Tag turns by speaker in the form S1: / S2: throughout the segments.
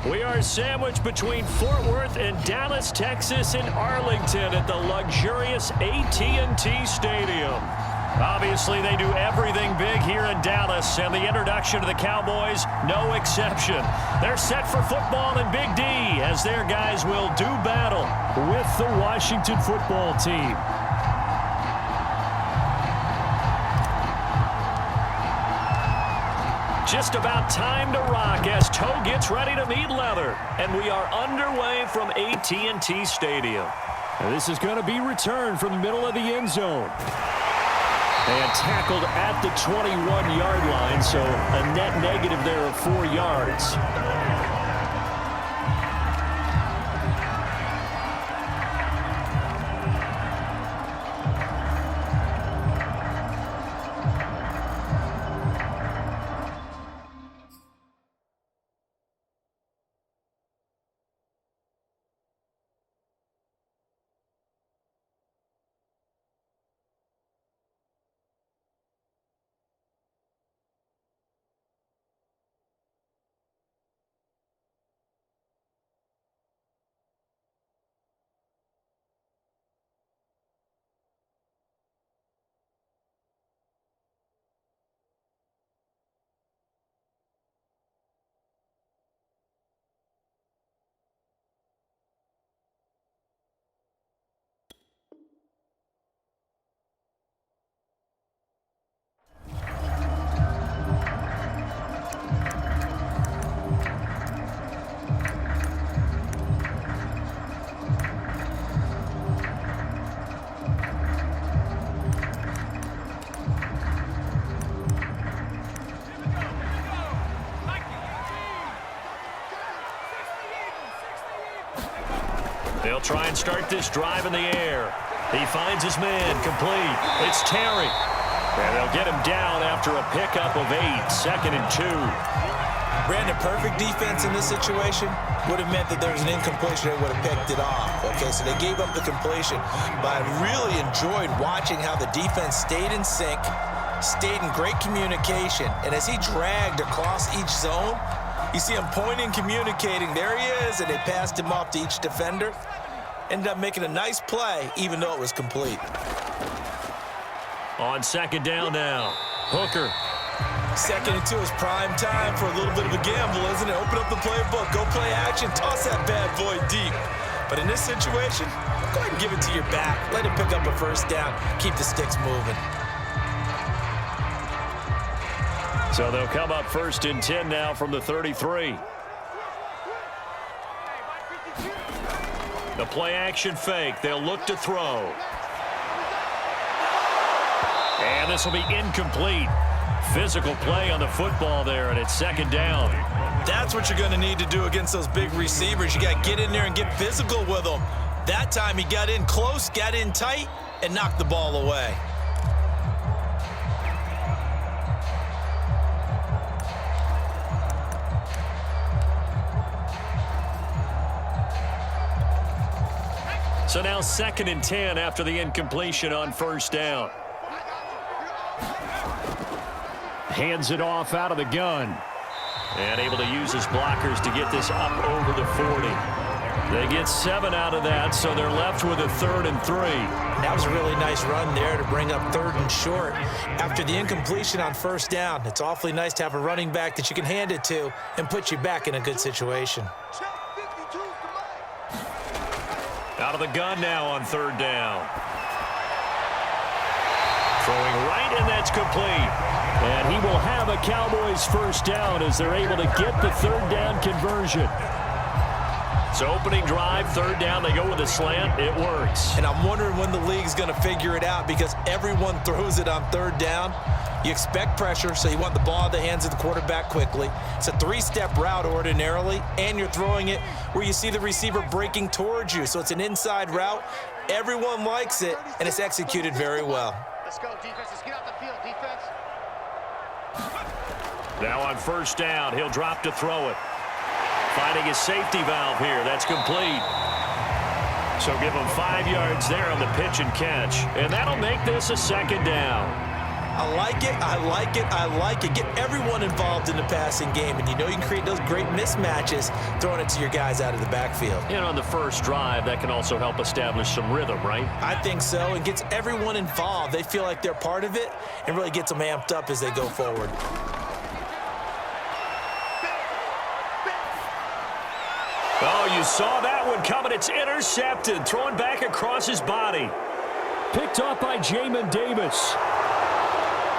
S1: We are sandwiched between Fort Worth and Dallas, Texas in Arlington at the luxurious AT&T Stadium. Obviously, they do everything big here in Dallas, and the introduction to the Cowboys, no exception. They're set for football in Big D as their guys will do battle with the Washington football team. Just about time to rock as toe gets ready to meet leather. And we are underway from AT&T Stadium.
S2: And this is going to be returned from the middle of the end zone.
S1: And tackled at the 21-yard line, so a net negative there of 4 yards. They'll try and start this drive in the air. He finds his man, complete. It's Terry. And they'll get him down after a pickup of 8, 2nd and 2.
S3: Brandon, perfect defense in this situation would have meant that there was an incompletion that would have picked it off. Okay, so they gave up the completion. But I really enjoyed watching how the defense stayed in sync, stayed in great communication. And as he dragged across each zone, you see him pointing, communicating. There he is, and they passed him off to each defender. Ended up making a nice play, even though it was complete.
S1: On 2nd down now, Hooker.
S3: 2nd and 2 is prime time for a little bit of a gamble, isn't it? Open up the playbook, go play action, toss that bad boy deep. But in this situation, go ahead and give it to your back. Let him pick up a 1st down, keep the sticks moving.
S1: So they'll come up 1st and 10 now from the 33. The play-action fake. They'll look to throw. And this will be incomplete. Physical play on the football there, and it's 2nd down.
S3: That's what you're going to need to do against those big receivers. You got to get in there and get physical with them. That time he got in close, got in tight, and knocked the ball away.
S1: So now 2nd and 10 after the incompletion on 1st down.
S2: Hands it off out of the gun.
S1: And able to use his blockers to get this up over the 40. They get 7 out of that, so they're left with a 3rd and 3.
S3: That was a really nice run there to bring up 3rd and short. After the incompletion on 1st down, it's awfully nice to have a running back that you can hand it to and put you back in a good situation.
S1: Out of the gun now on 3rd down. Throwing right, and that's complete.
S2: And he will have a Cowboys 1st down as they're able to get the 3rd down conversion.
S1: So opening drive, 3rd down, they go with a slant. It works.
S3: And I'm wondering when the league's going to figure it out because everyone throws it on 3rd down. You expect pressure, so you want the ball in the hands of the quarterback quickly. It's a 3-step route ordinarily, and you're throwing it where you see the receiver breaking towards you. So it's an inside route. Everyone likes it, and it's executed very well.
S4: Let's go, defense. Let's get out the field, defense.
S1: Now on 1st down, he'll drop to throw it. Finding his safety valve here. That's complete. So give him 5 yards there on the pitch and catch. And that'll make this a 2nd down.
S3: I like it, I like it, I like it. Get everyone involved in the passing game, and you know you can create those great mismatches throwing it to your guys out of the backfield.
S1: And on the first drive, that can also help establish some rhythm, right?
S3: I think so. It gets everyone involved. They feel like they're part of it and really gets them amped up as they go forward.
S1: Oh, you saw that one coming. It's intercepted. Thrown back across his body.
S2: Picked off by Jamin Davis.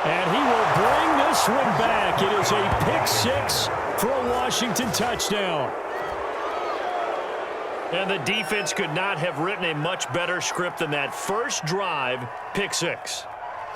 S2: And he will bring this one back. It is a pick six for a Washington touchdown.
S1: And the defense could not have written a much better script than that first drive, pick six.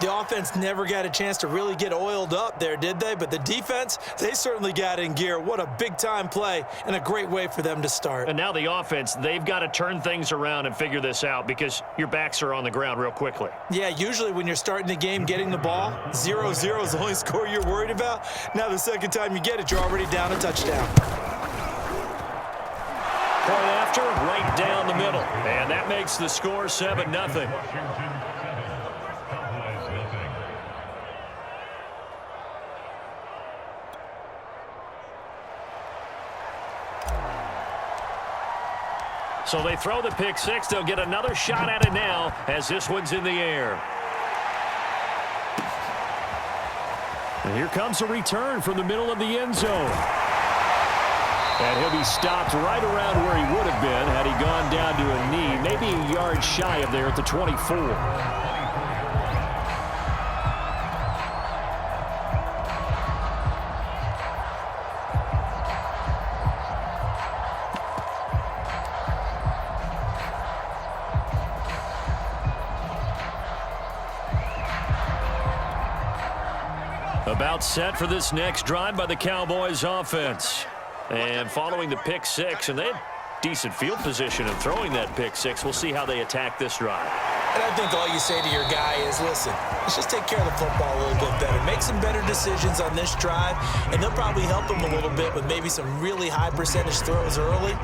S3: The offense never got a chance to really get oiled up there, did they? But the defense, they certainly got in gear. What a big-time play and a great way for them to start.
S1: And now the offense, they've got to turn things around and figure this out because your backs are on the ground real quickly.
S3: Yeah, usually when you're starting the game getting the ball, 0-0 is the only score you're worried about. Now the second time you get it, you're already down a touchdown.
S1: Point after, right down the middle. And that makes the score 7-0. So they throw the pick six. They'll get another shot at it now as this one's in the air.
S2: And here comes a return from the middle of the end zone. And he'll be stopped right around where he would have been had he gone down to a knee, maybe a yard shy of there at the 24.
S1: About set for this next drive by the Cowboys offense. And following the pick six, and they had decent field position in throwing that pick six. We'll see how they attack this drive.
S3: And I think all you say to your guy is, listen, let's just take care of the football a little bit better. Make some better decisions on this drive, and they'll probably help him a little bit with maybe some really high percentage throws early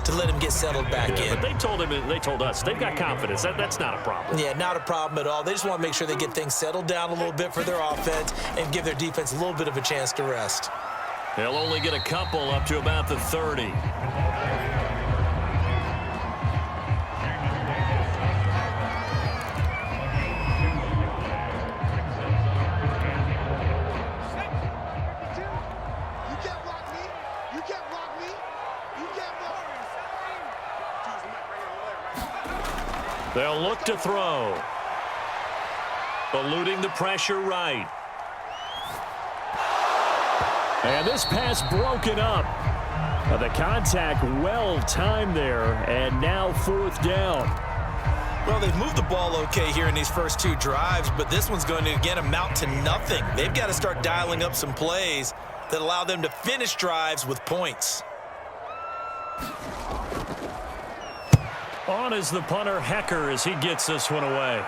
S3: to let him get settled back in.
S1: But they told us they've got confidence. That's not a problem.
S3: Yeah, not a problem at all. They just want to make sure they get things settled down a little bit for their offense and give their defense a little bit of a chance to rest.
S1: They'll only get a couple up to about the 30. They'll look to throw. Eluding the pressure right.
S2: And this pass broken up. The contact well timed there, and now fourth down.
S3: Well, they've moved the ball okay here in these first two drives, but this one's going to, again, amount to nothing. They've got to start dialing up some plays that allow them to finish drives with points.
S1: On is the punter, Hecker, as he gets this one away.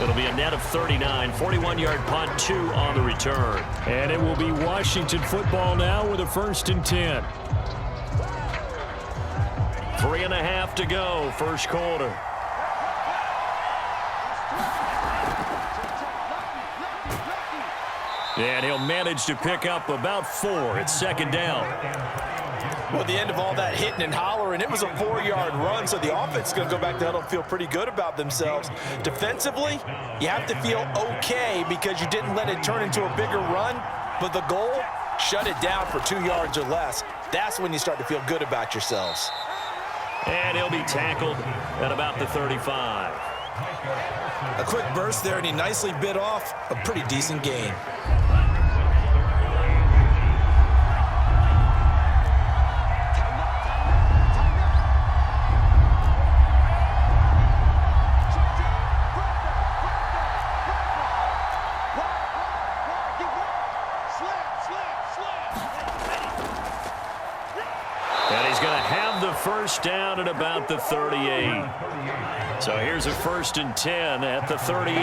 S1: It'll be a net of 39, 41-yard punt, 2 on the return.
S2: And it will be Washington football now with a 1st and 10.
S1: 3.5 to go, first quarter. And he'll manage to pick up about 4. It's second down.
S3: Well, at the end of all that hitting and hollering, it was a 4-yard run, so the offense is going to go back to huddle and feel pretty good about themselves. Defensively, you have to feel okay because you didn't let it turn into a bigger run, but the goal, shut it down for 2 yards or less. That's when you start to feel good about yourselves.
S1: And he'll be tackled at about the 35.
S3: A quick burst there, and he nicely bit off a pretty decent gain.
S1: First down at about the 38. So here's a 1st and 10 at the 38.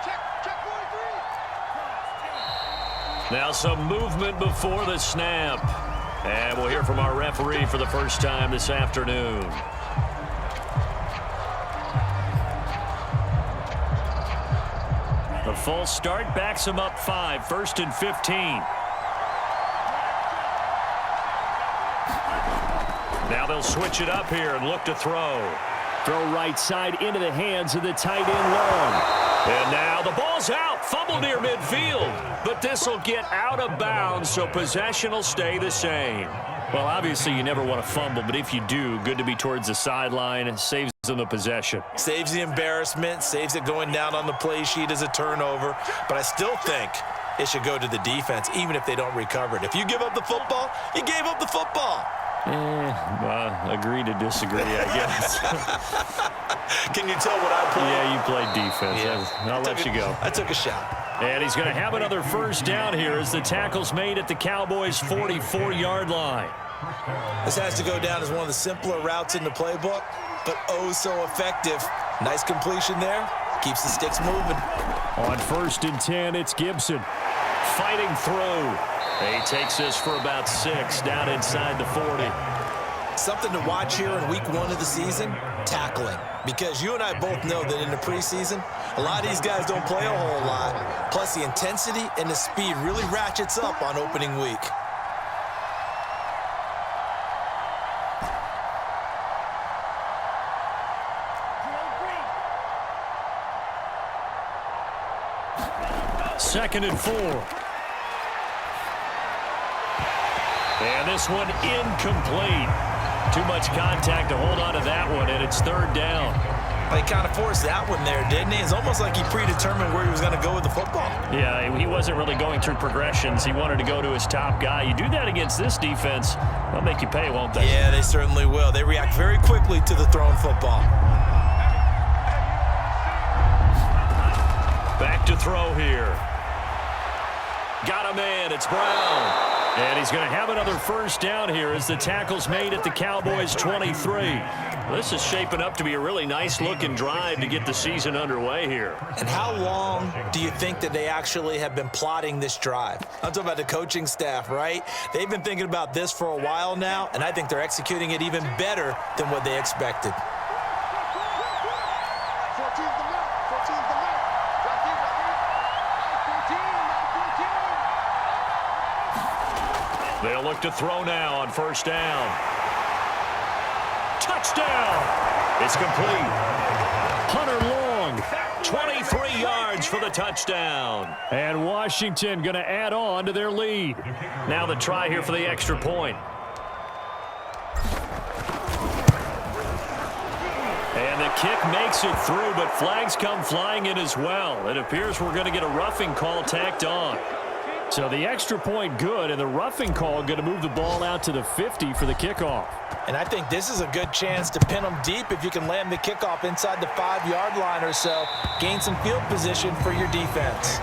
S4: Check.
S1: Now some movement before the snap. And we'll hear from our referee for the first time this afternoon. The full start backs him up 5, 1st and 15. Now they'll switch it up here and look to throw.
S2: Throw right side into the hands of the tight end long.
S1: And now the ball's out. Fumble near midfield. But this will get out of bounds, so possession will stay the same. Well, obviously you never want to fumble, but if you do, good to be towards the sideline. It saves them the possession.
S3: Saves the embarrassment, saves it going down on the play sheet as a turnover. But I still think it should go to the defense, even if they don't recover it. If you give up the football, you gave up the football.
S2: Agree to disagree, I guess.
S3: Can you tell what I played?
S2: Yeah, you played defense.
S3: Yeah.
S2: I'll let you go.
S3: I took a shot.
S1: And he's going to have another first down here as the tackle's made at the Cowboys' 44-yard line.
S3: This has to go down as one of the simpler routes in the playbook, but oh so effective. Nice completion there. Keeps the sticks moving.
S2: On 1st and 10, it's Gibson.
S1: Fighting through. He takes this for about 6 down inside the 40.
S3: Something to watch here in week 1 of the season, tackling. Because you and I both know that in the preseason, a lot of these guys don't play a whole lot. Plus, the intensity and the speed really ratchets up on opening week.
S1: Second and 4. And this one incomplete. Too much contact to hold on to that one, and it's 3rd down.
S3: He kind of forced that one there, didn't he? It's almost like he predetermined where he was going to go with the football.
S1: Yeah, he wasn't really going through progressions. He wanted to go to his top guy. You do that against this defense, they'll make you pay, won't they?
S3: Yeah, they certainly will. They react very quickly to the thrown football.
S1: Back to throw here. Got a man. It's Brown. And he's going to have another first down here as the tackle's made at the Cowboys' 23. This is shaping up to be a really nice-looking drive to get the season underway here.
S3: And how long do you think that they actually have been plotting this drive? I'm talking about the coaching staff, right? They've been thinking about this for a while now, and I think they're executing it even better than what they expected.
S4: 14's the mark. 14's the mark. Right here, right here. 14, 14.
S1: They'll look to throw now on first down. Touchdown! It's complete. Hunter Long, 23 yards for the touchdown.
S2: And Washington going to add on to their lead.
S1: Now the try here for the extra point. And the kick makes it through, but flags come flying in as well. It appears we're going to get a roughing call tacked on.
S2: So the extra point good, and the roughing call going to move the ball out to the 50 for the kickoff.
S3: And I think this is a good chance to pin them deep if you can land the kickoff inside the 5-yard line or so. Gain some field position for your defense.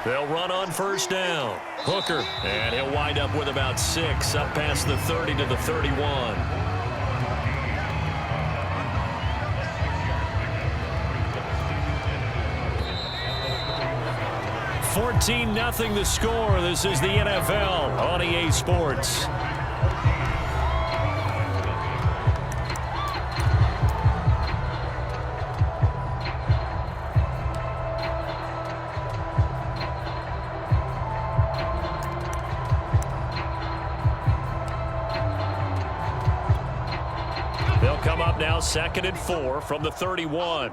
S1: They'll run on first down. Hooker, and he'll wind up with about 6, up past the 30 to the 31. $14-0 the score. This is the NFL on EA Sports. They'll come up now 2nd and 4 from the 31.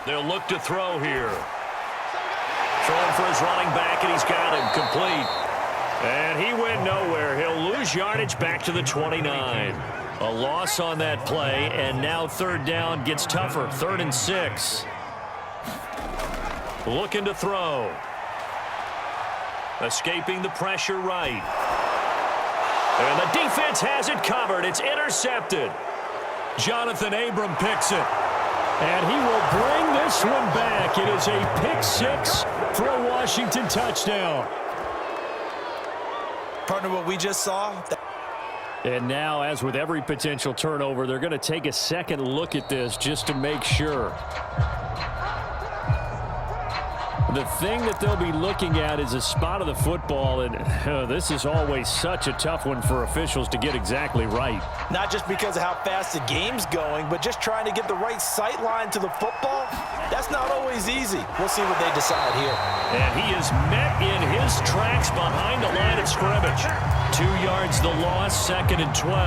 S1: They'll look to throw here. Throwing for his running back, and he's got him complete. And he went nowhere. He'll lose yardage back to the 29. A loss on that play, and now 3rd down gets tougher. 3rd and 6. Looking to throw. Escaping the pressure right. And the defense has it covered. It's intercepted. Jonathan Abram picks it.
S2: And he will bring this one back. It is a pick six for a Washington touchdown.
S3: Partner, what we just saw.
S2: And now, as with every potential turnover, they're going to take a second look at this just to make sure. The thing that they'll be looking at is a spot of the football, and this is always such a tough one for officials to get exactly right.
S3: Not just because of how fast the game's going, but just trying to get the right sight line to the football. That's not always easy. We'll see what they decide here.
S1: And he is met in his tracks behind the line of scrimmage. 2 yards the loss, 2nd and 12.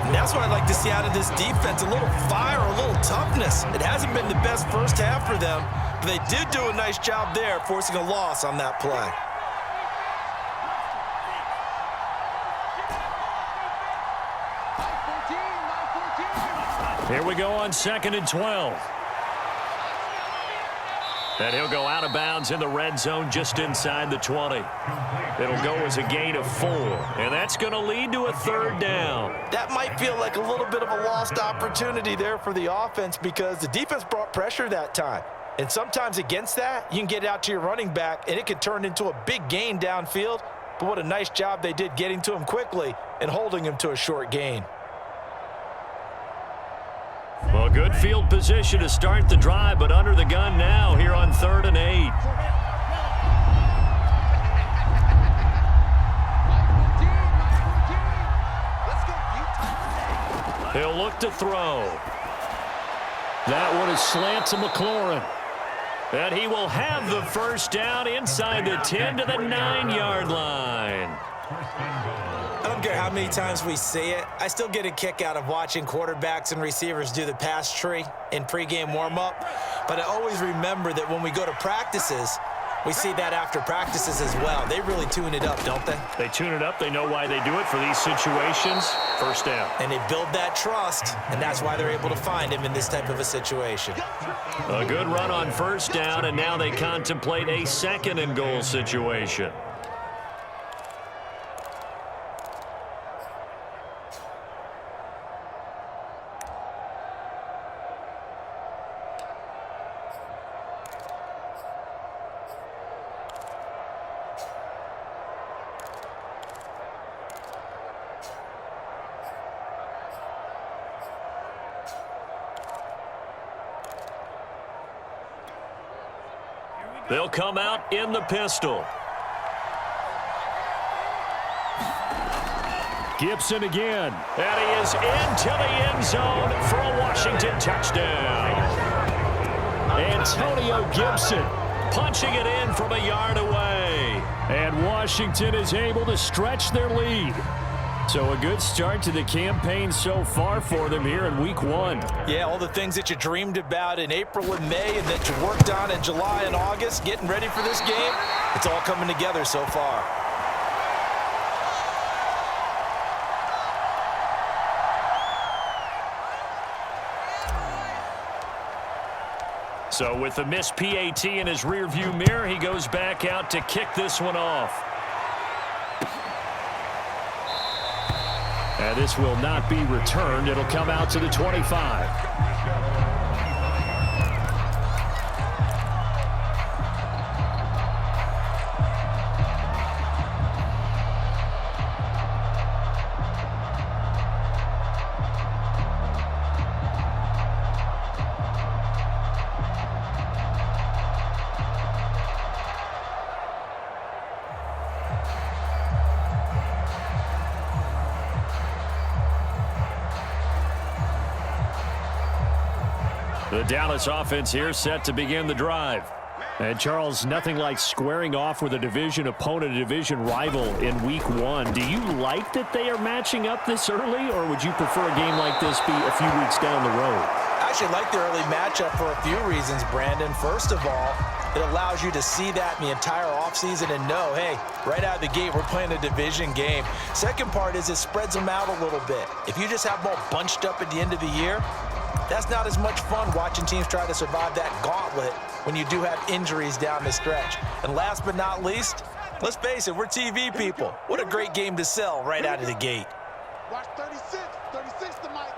S3: And that's what I'd like to see out of this defense, a little fire, a little toughness. It hasn't been the best first half for them, but they did do a nice job there, forcing a loss on that play.
S1: Here we go on 2nd and 12. And he'll go out of bounds in the red zone just inside the 20. It'll go as a gain of 4, and that's going to lead to a 3rd down.
S3: That might feel like a little bit of a lost opportunity there for the offense because the defense brought pressure that time. And sometimes against that, you can get it out to your running back, and it can turn into a big gain downfield. But what a nice job they did getting to him quickly and holding him to a short gain.
S1: Well, good field position to start the drive, but under the gun now here on 3rd and 8. He'll look to throw.
S2: That one is slant to McLaurin.
S1: And he will have the first down inside the 10 to the 9-yard line.
S3: I don't care how many times we see it. I still get a kick out of watching quarterbacks and receivers do the pass tree in pregame warm-up. But I always remember that when we go to practices, we see that after practices as well. They really tune it up, don't they?
S1: They tune it up. They know why they do it for these situations. First down.
S3: And they build that trust, and that's why they're able to find him in this type of a situation.
S1: A good run on first down, and now they contemplate a 2nd and goal situation. They'll come out in the pistol.
S2: Gibson again.
S1: And he is into the end zone for a Washington touchdown.
S2: Antonio Gibson
S1: Punching it in from a yard away.
S2: And Washington is able to stretch their lead. So a good start to the campaign so far for them here in week 1.
S3: Yeah, all the things that you dreamed about in April and May and that you worked on in July and August, getting ready for this game, it's all coming together so far.
S1: So with the missed PAT in his rearview mirror, he goes back out to kick this one off.
S2: And this will not be returned. It'll come out to the 25.
S1: The Dallas offense here set to begin the drive.
S2: And Charles, nothing like squaring off with a division opponent, a division rival in week 1. Do you like that they are matching up this early, or would you prefer a game like this be a few weeks down the road?
S3: I actually like the early matchup for a few reasons, Brandon. First of all, it allows you to see that in the entire offseason and know, hey, right out of the gate, we're playing a division game. Second part is it spreads them out a little bit. If you just have them all bunched up at the end of the year, that's not as much fun watching teams try to survive that gauntlet when you do have injuries down the stretch. And last but not least, let's face it, we're TV people. What a great game to sell right out of the gate.
S4: Watch 36 to Mike.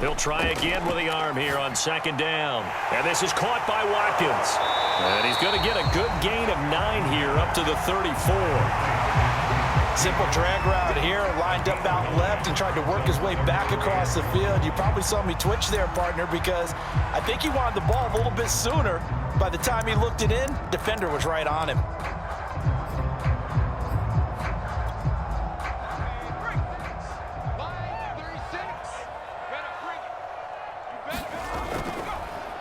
S1: He'll try again with the arm here on second down. And this is caught by Watkins. And he's going to get a good gain of 9 here up to the 34.
S3: Simple drag route here, lined up out left and tried to work his way back across the field. You probably saw me twitch there, partner, because I think he wanted the ball a little bit sooner. By the time he looked it in, defender was right on him.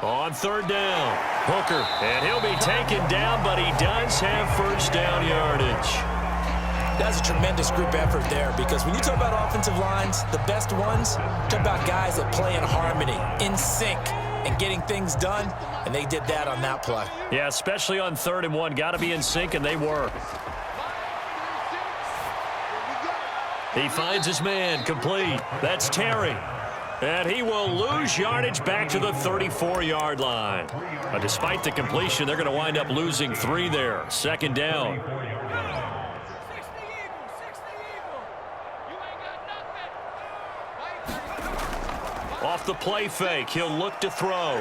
S1: On third down, Hooker, and he'll be taken down, but he does have first down yardage.
S3: That's a tremendous group effort there, because when you talk about offensive lines, the best ones, talk about guys that play in harmony, in sync, and getting things done, and they did that on that play.
S1: Yeah, especially on 3rd and 1. Got to be in sync, and they were. He finds his man, complete. That's Terry. And he will lose yardage back to the 34-yard line. Despite the completion, they're going to wind up losing 3 there. Second down. Off the play fake, he'll look to throw.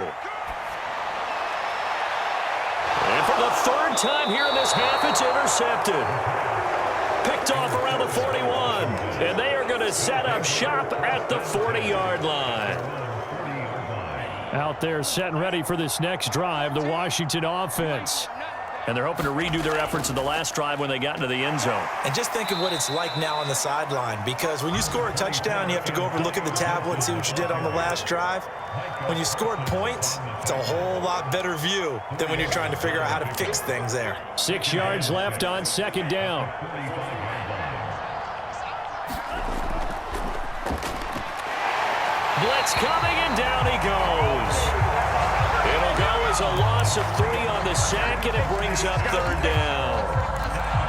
S1: And for the 3rd time here in this half, it's intercepted. Picked off around the 41. And they are going to set up shop at the 40-yard line. Out there set and ready for this next drive, the Washington offense. And they're hoping to redo their efforts in the last drive when they got into the end zone.
S3: And just think of what it's like now on the sideline, because when you score a touchdown, you have to go over and look at the tablet and see what you did on the last drive. When you scored points, it's a whole lot better view than when you're trying to figure out how to fix things there.
S1: 6 yards left on second down. Blitz coming, and down he goes. It'll go as a loss of 3 on the sack, and it brings up 3rd down.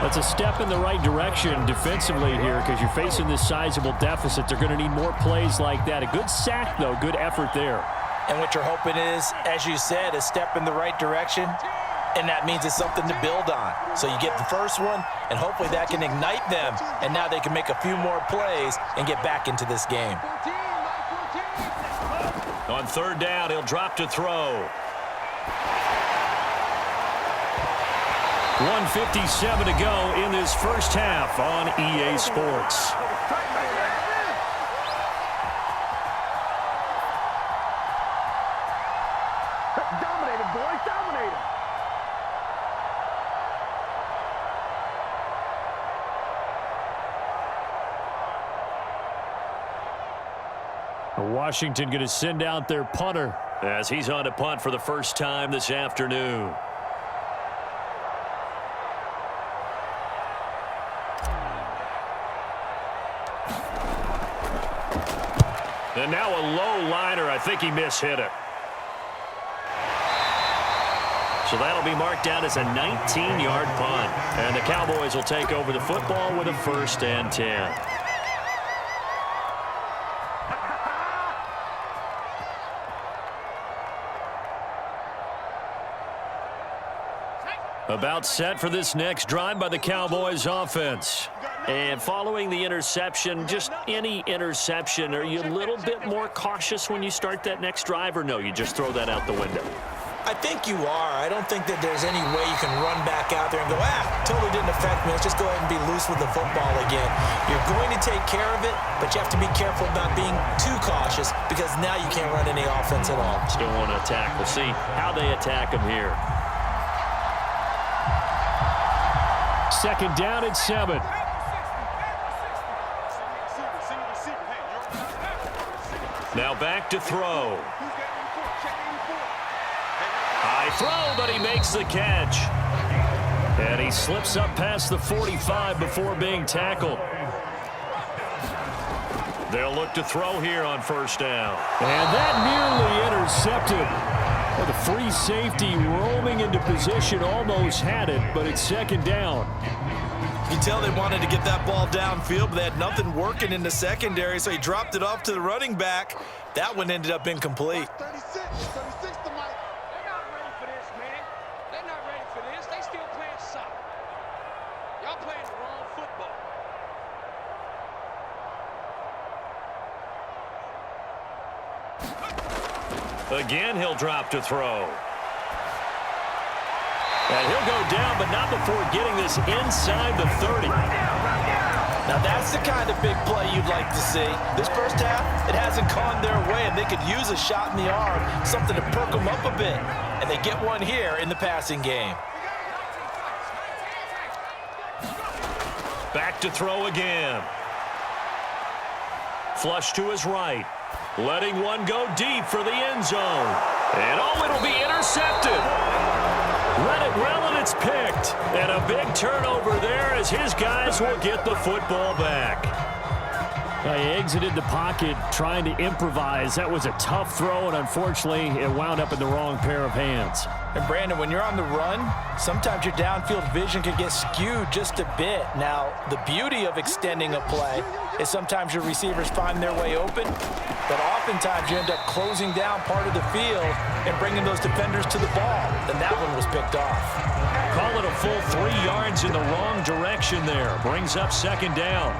S2: That's a step in the right direction defensively here, because you're facing this sizable deficit. They're going to need more plays like that. A good sack, though. Good effort there.
S3: And what you're hoping is, as you said, a step in the right direction, and that means it's something to build on. So you get the first one, and hopefully that can ignite them, and now they can make a few more plays and get back into this game.
S1: On 3rd down, he'll drop to throw. 1:57 to go in this first half on EA Sports.
S4: Dominated, boys, dominated.
S2: Washington going to send out their punter
S1: as he's on to punt for the first time this afternoon. And now a low liner. I think he mishit it. So that'll be marked down as a 19-yard punt. And the Cowboys will take over the football with a 1st and 10. About set for this next drive by the Cowboys offense. And following the interception, just any interception, are you a little bit more cautious when you start that next drive, or no, you just throw that out the window?
S3: I think you are. I don't think that there's any way you can run back out there and go, totally didn't affect me. Let's just go ahead and be loose with the football again. You're going to take care of it, but you have to be careful about being too cautious, because now you can't run any offense at all.
S1: Still want to attack. We'll see how they attack him here.
S2: 2nd down at 7.
S1: Now back to throw. High throw, but he makes the catch. And he slips up past the 45 before being tackled. They'll look to throw here on 1st down.
S2: And that nearly intercepted. Well, the free safety roaming into position almost had it, but it's 2nd down.
S3: You can tell they wanted to get that ball downfield, but they had nothing working in the secondary, so he dropped it off to the running back. That one ended up incomplete.
S4: 36 to Mike.
S5: They're not ready for this, man. They're not ready for this. They still playing soccer. Y'all playing the wrong football.
S1: Again, he'll drop to throw. And he'll go down, but not before getting this inside the 30.
S3: Now that's the kind of big play you'd like to see. This first half, it hasn't gone their way, and they could use a shot in the arm, something to perk them up a bit. And they get one here in the passing game.
S1: Back to throw again. Flush to his right. Letting one go deep for the end zone. And oh, it'll be intercepted. Read it well, and it's picked. And a big turnover there as his guys will get the football back.
S2: He exited the pocket trying to improvise. That was a tough throw, and unfortunately, it wound up in the wrong pair of hands.
S3: And Brandon, when you're on the run, sometimes your downfield vision can get skewed just a bit. Now, the beauty of extending a play is sometimes your receivers find their way open, but oftentimes you end up closing down part of the field and bringing those defenders to the ball. And that one was picked off.
S1: Call it a full 3 yards in the wrong direction there. Brings up second down.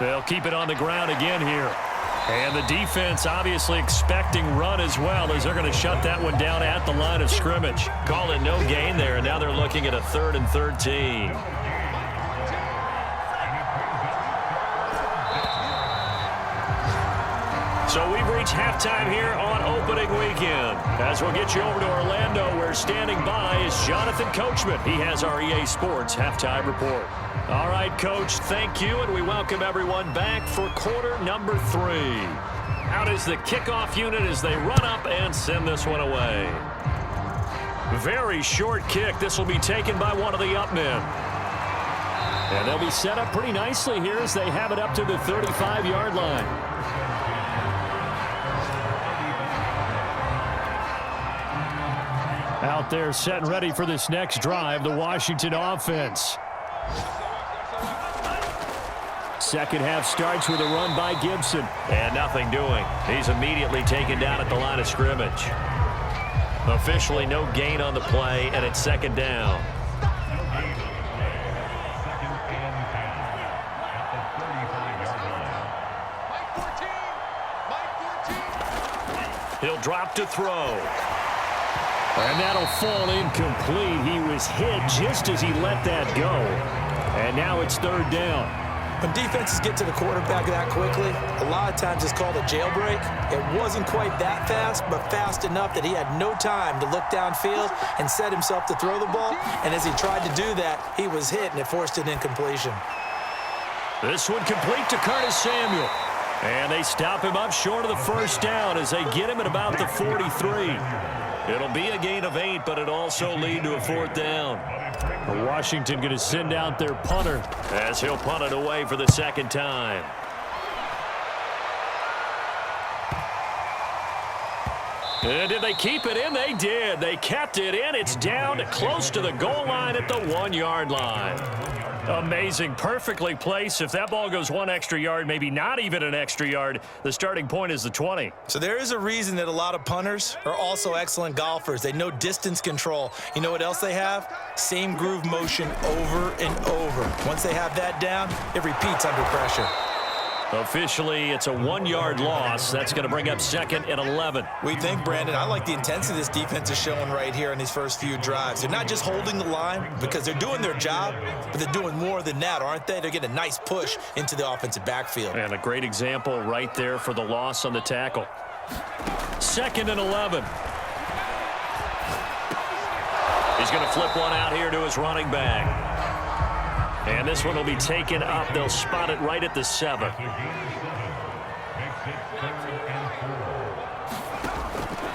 S1: They'll keep it on the ground again here. And the defense obviously expecting run as well, as they're going to shut that one down at the line of scrimmage. Call it no gain there, and now they're looking at a 3rd and 13. So we've reached halftime here on opening weekend. As we'll get you over to Orlando, where standing by is Jonathan Coachman. He has our EA Sports halftime report. All right, Coach, thank you, and we welcome everyone back for quarter number 3. Out is the kickoff unit as they run up and send this one away. Very short kick. This will be taken by one of the up men. And they'll be set up pretty nicely here as they have it up to the 35-yard line.
S2: Out there set and ready for this next drive, the Washington offense. Second half starts with a run by Gibson.
S1: And nothing doing. He's immediately taken down at the line of scrimmage. Officially no gain on the play, and it's second down. He'll drop to throw.
S2: And that'll fall incomplete. He was hit just as he let that go. And now it's 3rd down.
S3: When defenses get to the quarterback that quickly, a lot of times it's called a jailbreak. It wasn't quite that fast, but fast enough that he had no time to look downfield and set himself to throw the ball. And as he tried to do that, he was hit, and it forced an incompletion.
S1: This one complete to Curtis Samuel. And they stop him up short of the first down as they get him at about the 43. It'll be a gain of 8, but it'll also lead to a 4th down.
S2: Washington going to send out their punter
S1: as he'll punt it away for the second time. And did they keep it in? They did. They kept it in. It's down close to the goal line at the 1-yard line. Amazing. Perfectly placed. If that ball goes 1 extra yard, maybe not even an extra yard, the starting point is the 20.
S3: So there is a reason that a lot of punters are also excellent golfers. They know distance control. You know what else they have? Same groove motion over and over. Once they have that down, it repeats under pressure.
S1: Officially, it's a 1-yard loss. That's going to bring up 2nd and 11.
S3: We think, Brandon, I like the intensity this defense is showing right here in these first few drives. They're not just holding the line because they're doing their job, but they're doing more than that, aren't they? They're getting a nice push into the offensive backfield.
S1: And a great example right there for the loss on the tackle. 2nd and 11. He's going to flip one out here to his running back. And this one will be taken up. They'll spot it right at the 7.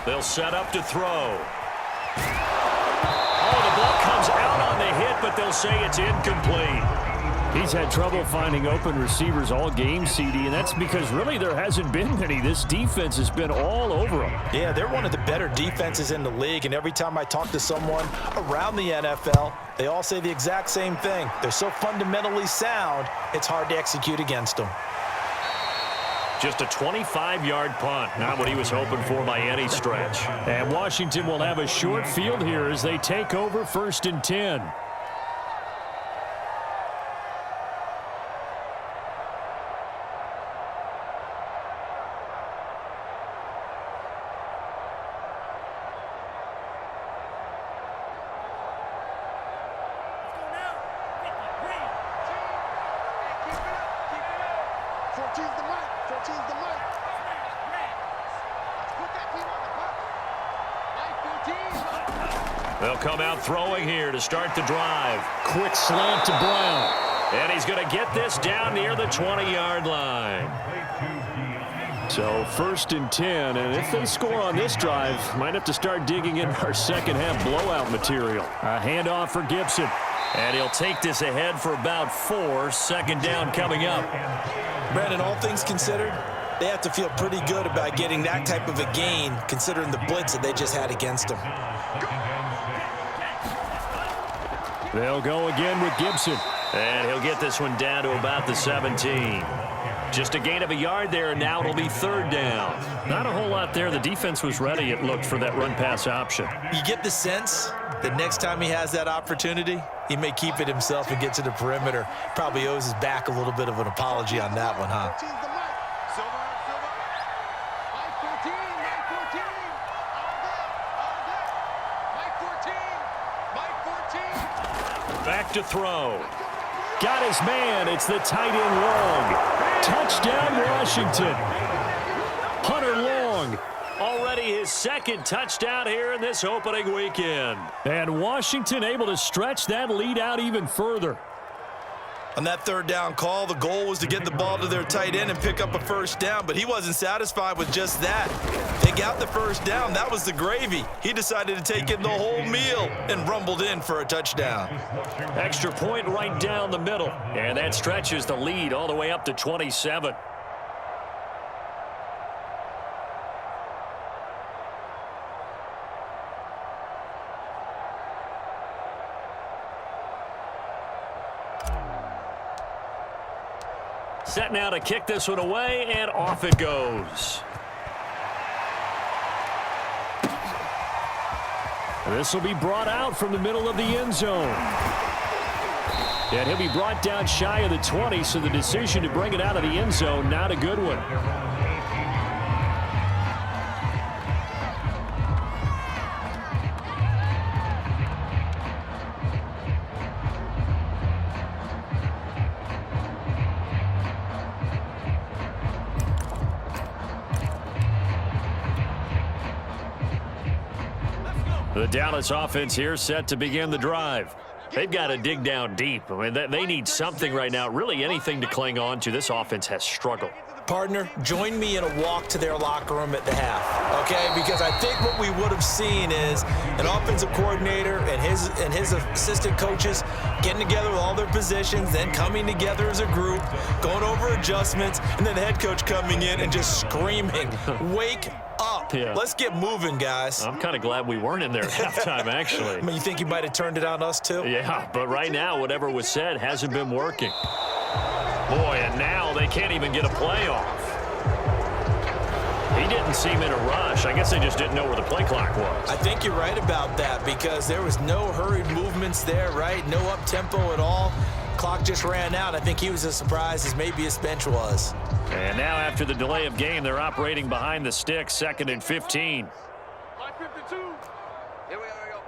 S1: They'll set up to throw. Oh, the ball comes out on the hit, but they'll say it's incomplete.
S2: He's had trouble finding open receivers all game, CD, and that's because really there hasn't been many. This defense has been all over him.
S3: Yeah, they're one of the better defenses in the league, and every time I talk to someone around the NFL, they all say the exact same thing. They're so fundamentally sound, it's hard to execute against them.
S1: Just a 25-yard punt. Not what he was hoping for by any stretch.
S2: And Washington will have a short field here as they take over 1st and 10.
S1: They'll come out throwing here to start the drive.
S2: Quick slant to Brown.
S1: And he's going to get this down near the 20-yard line.
S2: So 1st and 10, and if they score on this drive, might have to start digging in our second-half blowout material. A handoff for Gibson.
S1: And he'll take this ahead for about 4. 2nd down coming up.
S3: Brandon, all things considered, they have to feel pretty good about getting that type of a gain, considering the blitz that they just had against them.
S2: They'll go again with Gibson.
S1: And he'll get this one down to about the 17. Just a gain of a yard there, and now it'll be 3rd down.
S2: Not a whole lot there. The defense was ready, it looked, for that run-pass option.
S3: You get the sense that next time he has that opportunity, he may keep it himself and get to the perimeter. Probably owes his back a little bit of an apology on that one, huh?
S1: Back to throw.
S2: Got his man. It's the tight end Long. Touchdown, Washington. Hunter Long.
S1: Already his 2nd touchdown here in this opening weekend.
S2: And Washington able to stretch that lead out even further.
S3: On that 3rd down call, the goal was to get the ball to their tight end and pick up a 1st down, but he wasn't satisfied with just that. They got the 1st down. That was the gravy. He decided to take in the whole meal and rumbled in for a touchdown.
S1: Extra point right down the middle. And that stretches the lead all the way up to 27. Set now to kick this one away, and off it goes.
S2: This will be brought out from the middle of the end zone. And he'll be brought down shy of the 20, so the decision to bring it out of the end zone, not a good one.
S1: The Dallas offense here set to begin the drive. They've got to dig down deep. I mean, they need something right now, really anything to cling on to. This offense has struggled.
S3: Partner, join me in a walk to their locker room at the half, okay? Because I think what we would have seen is an offensive coordinator and his assistant coaches getting together with all their positions, then coming together as a group, going over adjustments, and then the head coach coming in and just screaming, "Wake up.
S1: Yeah.
S3: Let's get moving, guys."
S1: I'm kind of glad we weren't in there at halftime, actually.
S3: I mean, you think he might have turned it on us, too?
S1: Yeah, but right now, whatever was said hasn't been working. Boy, and now they can't even get a play off. He didn't seem in a rush. I guess they just didn't know where the play clock was.
S3: I think you're right about that because there was no hurried movements there, right? No up-tempo at all. Clock just ran out. I think he was as surprised as maybe his bench was.
S1: And now after the delay of game, they're operating behind the sticks, 2nd and 15.
S5: Line 52. Here we go.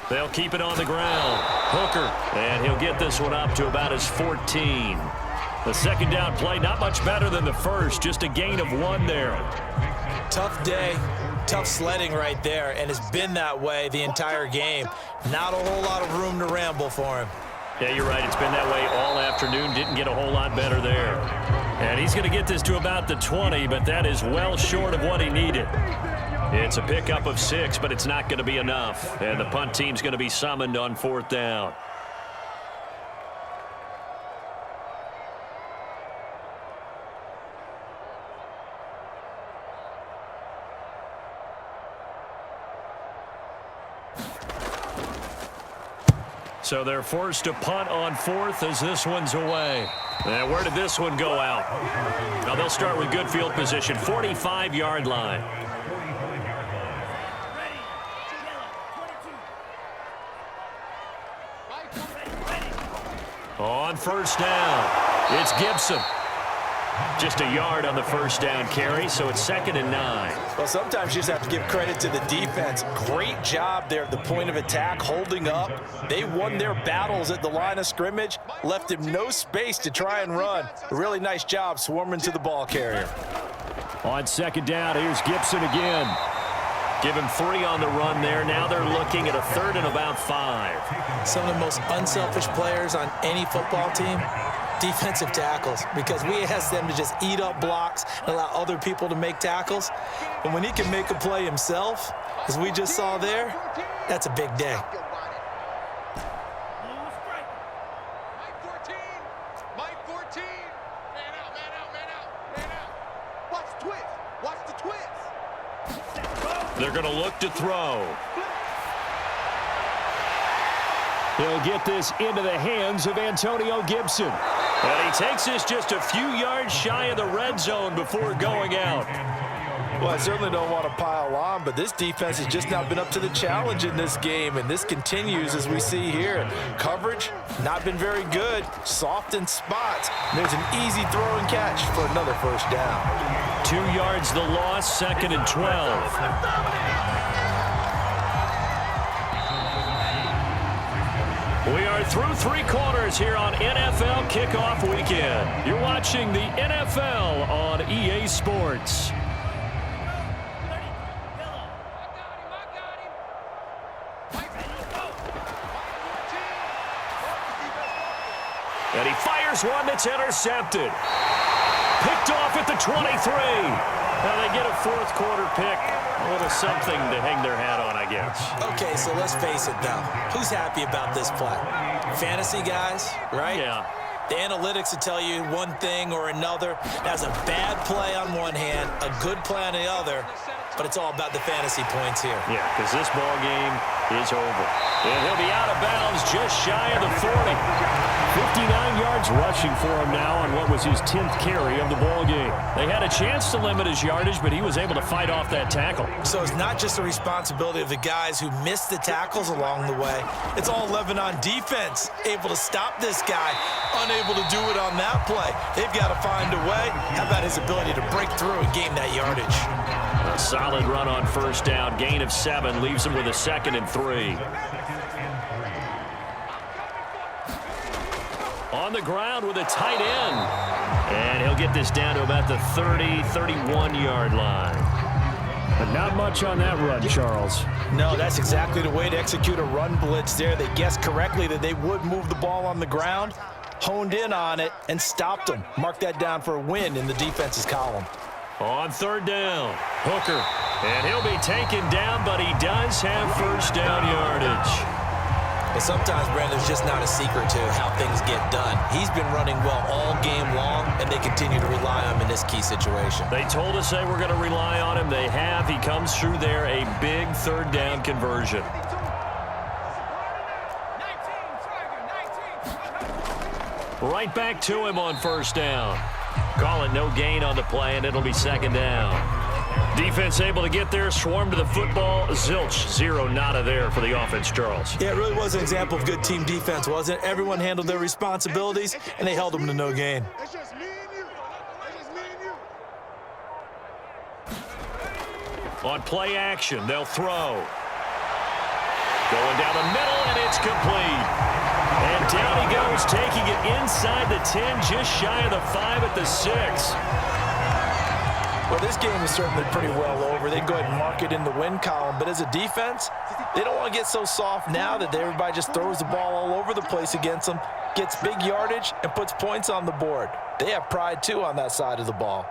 S1: They'll keep it on the ground. Hooker, and he'll get this one up to about his 14. The 2nd down play, not much better than the first, just a gain of 1 there.
S3: Tough day, tough sledding right there, and it's been that way the entire game. Not a whole lot of room to ramble for him.
S1: Yeah, you're right. It's been that way all afternoon. Didn't get a whole lot better there. And he's going to get this to about the 20, but that is well short of what he needed. It's a pickup of 6, but it's not going to be enough. And the punt team's going to be summoned on 4th down. So they're forced to punt on 4th as this one's away. And where did this one go out? Now they'll start with good field position, 45-yard line. On first down, it's Gibson. Just a yard on the first down carry, so it's 2nd and 9.
S3: Well, sometimes you just have to give credit to the defense. Great job there at the point of attack, holding up. They won their battles at the line of scrimmage, left him no space to try and run. A really nice job swarming to the ball carrier.
S2: On 2nd down, here's Gibson again.
S1: Give him 3 on the run there. Now they're looking at a 3rd and about 5.
S3: Some of the most unselfish players on any football team, defensive tackles, because we ask them to just eat up blocks and allow other people to make tackles. And when he can make a play himself, as we just saw there, that's a big day.
S4: Mike 14. Man out, man out, man out, man out. Watch the twist. Watch the twist.
S1: They're going to look to throw.
S2: He'll get this into the hands of Antonio Gibson.
S1: And he takes this just a few yards shy of the red zone before going out.
S3: Well, I certainly don't want to pile on, but this defense has just not been up to the challenge in this game, and this continues as we see here. Coverage, not been very good. Soft in spots. There's an easy throw and catch for another first down.
S1: 2 yards the loss, 2nd and 12. We are through 3 quarters here on NFL Kickoff Weekend. You're watching the NFL on EA Sports. And he fires one that's intercepted. Picked off at the 23. Now they get a 4th quarter pick. A little something to hang their hat on, I guess.
S3: Okay, so let's face it, though. Who's happy about this play? Fantasy guys, right?
S1: Yeah.
S3: The analytics will tell you one thing or another. That's a bad play on one hand, a good play on the other, but it's all about the fantasy points here.
S1: Yeah, because this ball game is over. And he'll be out of bounds just shy of the 40.
S2: 59 yards rushing for him now on what was his 10th carry of the ball game.
S1: They had a chance to limit his yardage, but he was able to fight off that tackle.
S3: So it's not just the responsibility of the guys who missed the tackles along the way. It's all 11 on defense, able to stop this guy, unable to do it on that play. They've got to find a way. How about his ability to break through and gain that yardage?
S1: A solid run on first down. Gain of 7 leaves him with a 2nd and 3. On the ground with a tight end. And he'll get this down to about the 30, 31-yard line.
S2: But not much on that run, Charles.
S3: No, that's exactly the way to execute a run blitz there. They guessed correctly that they would move the ball on the ground, honed in on it, and stopped them. Mark that down for a win in the defense's column.
S1: On 3rd down, Hooker. And he'll be taken down, but he does have first down yardage.
S3: But sometimes, Brandon, there's just not a secret to how things get done. He's been running well all game long, and they continue to rely on him in this key situation.
S1: They told us they were going to rely on him. They have. He comes through there, a big 3rd down conversion. Right back to him on first down. Call it no gain on the play, and it'll be 2nd down. Defense able to get there, swarm to the football. Zilch, 0 nada there for the offense, Charles.
S3: Yeah, it really was an example of good team defense, wasn't it? Everyone handled their responsibilities, and they held them to no gain.
S4: It's just me and you. It's just me and you.
S1: On play action, they'll throw. Going down the middle, and it's complete. And down he goes, taking it inside the 10, just shy of the 5 at the 6.
S3: Well, this game is certainly pretty well over. They can go ahead and mark it in the win column. But as a defense, they don't want to get so soft now that everybody just throws the ball all over the place against them, gets big yardage, and puts points on the board. They have pride, too, on that side of the ball.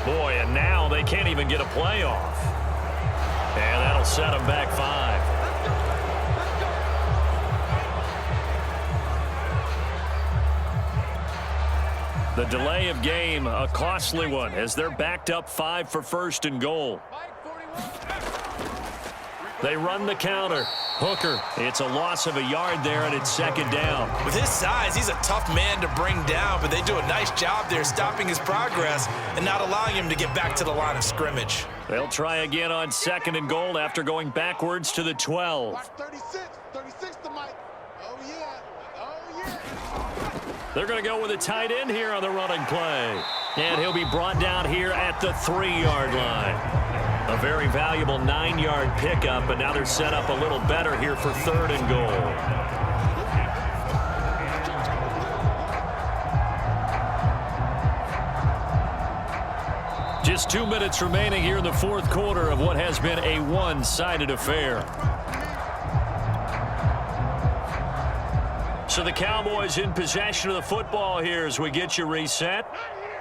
S1: Boy, and now they can't even get a play off. And that'll set them back 5. The delay of game, a costly one, as they're backed up 5 for 1st and goal. They run the counter. Hooker, it's a loss of a yard there, and it's second down.
S3: With his size, he's a tough man to bring down, but they do a nice job there stopping his progress and not allowing him to get back to the line of scrimmage.
S1: They'll try again on 2nd and goal after going backwards to the 12.
S4: Watch 36 to Mike. Oh, yeah.
S1: They're going to go with a tight end here on the running play. And he'll be brought down here at the 3-yard line. A very valuable 9-yard pickup, but now they're set up a little better here for 3rd and goal. Just 2 minutes remaining here in the 4th quarter of what has been a one-sided affair. So the Cowboys in possession of the football here as we get you reset.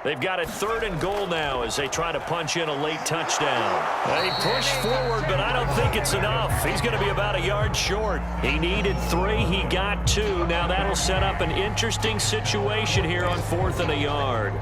S1: They've got it 3rd and goal now as they try to punch in a late touchdown. They push forward, but I don't think it's enough. He's going to be about a yard short. He needed 3. He got 2. Now that'll set up an interesting situation here on 4th and a yard.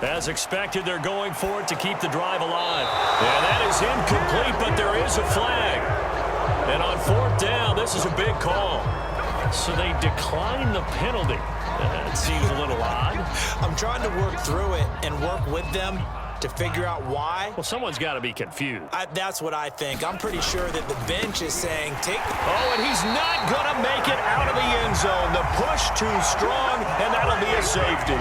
S1: As expected, they're going for it to keep the drive alive. And that is incomplete, but there is a flag. And on 4th down, this is a big call. So they decline the penalty. It seems a little odd.
S3: I'm trying to work through it and work with them to figure out why.
S1: Well, someone's got to be confused.
S3: That's what I think. I'm pretty sure that the bench is saying, take the...
S1: Oh, and he's not going to make it out of the end zone. The push too strong, and that'll be a safety.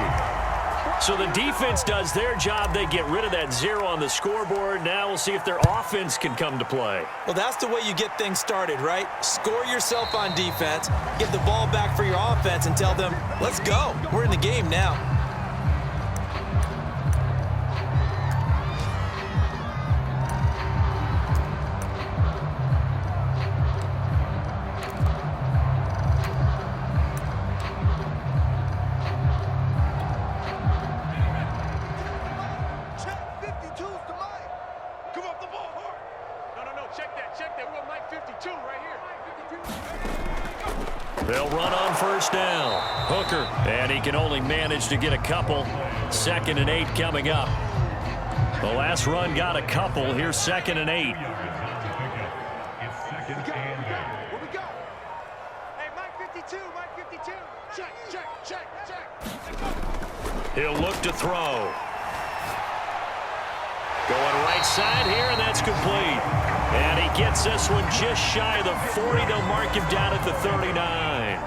S1: So the defense does their job. They get rid of that 0 on the scoreboard. Now we'll see if their offense can come to play.
S3: Well, that's the way you get things started, right? Score yourself on defense, get the ball back for your offense, and tell them, let's go. We're in the game now.
S1: They'll run on 1st down. Hooker, and he can only manage to get a couple. 2nd and 8 coming up. The last run got a couple. Here's 2nd and 8.
S4: Where we go? Hey, Mike 52. Check.
S1: He'll look to throw. Going right side here, and that's complete. And he gets this one just shy of the 40. They'll mark him down at the 39.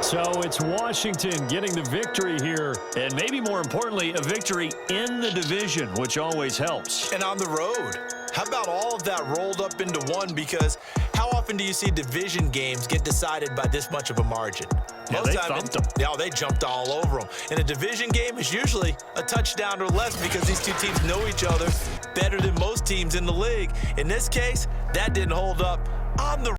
S1: So it's Washington getting the victory here, and maybe more importantly, a victory in the division, which always helps.
S3: And on the road. How about all of that rolled up into one? Because how often do you see division games get decided by this much of a margin?
S1: Yeah, they thumped them.
S3: Yeah, they jumped all over them. And a division game is usually a touchdown or less because these two teams know each other better than most teams in the league. In this case, that didn't hold up on the